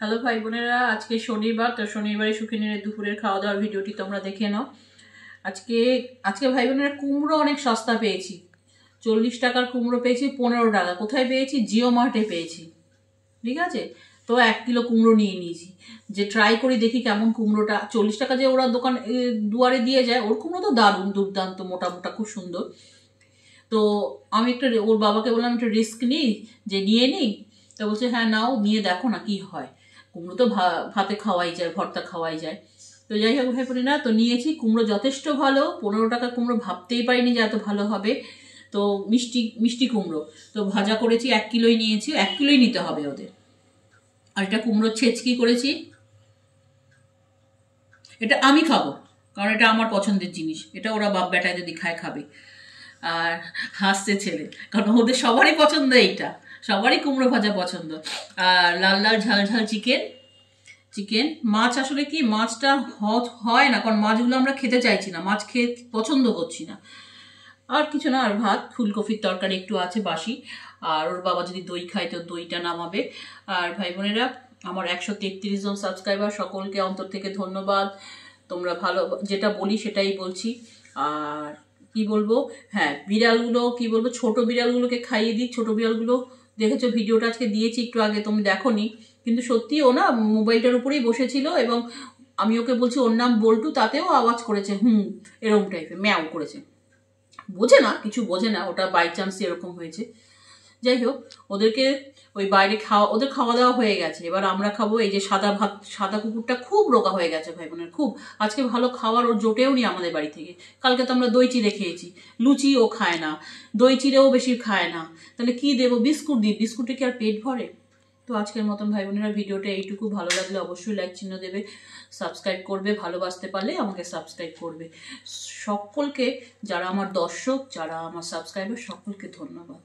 Hello ভাই বোনেরা, আজকে শনিবার, তো শনিবারে সুখিনীর দুপুরের খাওয়া দাওয়ার ভিডিওটি তোমরা দেখে নাও। আজকে আজকে ভাই বোনেরা কুমড়ো অনেক সস্তা পেয়েছি। 40 টাকার কুমড়ো পেয়েছি 15 টাকা। কোথায় পেয়েছি? জিও মার্টে পেয়েছি। ঠিক আছে, তো 1 কিলো কুমড়ো নিয়ে নিয়েছি, যে ট্রাই করি দেখি কেমন কুমড়োটা। 40 টাকা যে ওরা দোকান দুয়ারে দিয়ে যায়, ওর কুমড়ো তো দারুণ দুর্দান্ত, মোটা মোটা, খুব সুন্দর। তো আমি একটা ওর বাবাকে বললাম একটা রিস্ক নিই, যে নিয়ে নিই। তো বলছে হ্যাঁ নাও, নিয়ে দেখো না কি হয়। কুমড়ো তো ভাতে খাওয়াই যায়, ভর্তা খাওয়াই যায়। তো যাই হোক ভাই বলি না, তো নিয়েছি কুমড়ো যথেষ্ট ভালো। 15 টাকা কুমড়ো ভাবতেই পারিনি যে এত ভালো হবে। তো মিষ্টি মিষ্টি কুমড়ো তো ভাজা করেছি, 1 কিলোই নিয়েছি, 1 কিলোই নিতে হবে ওদের। আর এটা কুমড়োর ছেচকি করেছি, এটা আমি খাবো, কারণ এটা আমার পছন্দের জিনিস। এটা ওরা বাপ বেটায় যদি খায় খাবে। আর হাসছে ছেলে, কারণ ওদের সবারই পছন্দ এইটা, সবারই কুমড়ো ভাজা পছন্দ। আর লাল লাল ঝাল ঝাল চিকেন। মাছ আসলে কি, মাছটা হয় না, কারণ মাছগুলো আমরা খেতে চাইছি না, মাছ খেয়ে পছন্দ করছি না। আর কিছু না, আর ভাত, ফুলকপির তরকারি একটু আছে বাসি। আর ওর বাবা যদি দই খায় তো দইটা নামাবে। আর ভাই বোনেরা, আমার 133 জন সাবস্ক্রাইবার, সকলকে অন্তর থেকে ধন্যবাদ। তোমরা ভালো, যেটা বলি সেটাই বলছি। আর কি বলবো, হ্যাঁ বিড়ালগুলো, কি বলবো, ছোট বিড়ালগুলোকে খাইয়ে দিই। ছোট বিড়ালগুলো দেখেছো, ভিডিওটা আজকে দিয়েছি একটু আগে, তুমি দেখোনি, কিন্তু সত্যি ও না মোবাইলটার উপরেই বসেছিল, এবং আমি ওকে বলছি ওর নাম বল্টু, তাতেও আওয়াজ করেছে এরকম টাইপের, ম্যাও করেছে। বোঝে না, কিছু বোঝে না, ওটা বাই চান্স এরকম হয়েছে। যাই হোক, ওদেরকে ওই বাইরে ওদের খাওয়া দাওয়া হয়ে গেছে, এবার আমরা খাবো। এই যে সাদা ভাত, সাদা কুকুরটা খুব রোগা হয়ে গেছে ভাই বোনের, খুব। আজকে ভালো খাবার ওর জোটেও নি আমাদের বাড়ি থেকে। কালকে তো আমরা দই চিড়ে খেয়েছি, লুচি ও খায় না, দই চিড়েও বেশি খায় না, তাহলে কি দেবো? বিস্কুট দিই, বিস্কুটে কি আর পেট ভরে? তো আজকের মতন ভাই বোনেরা ভিডিওটা এইটুকু। ভালো লাগলে অবশ্যই লাইক চিহ্ন দেবে, সাবস্ক্রাইব করবে, ভালোবাসতে পারলে আমাকে সাবস্ক্রাইব করবে। সকলকে, যারা আমার দর্শক, যারা আমার সাবস্ক্রাইবার, সকলকে ধন্যবাদ।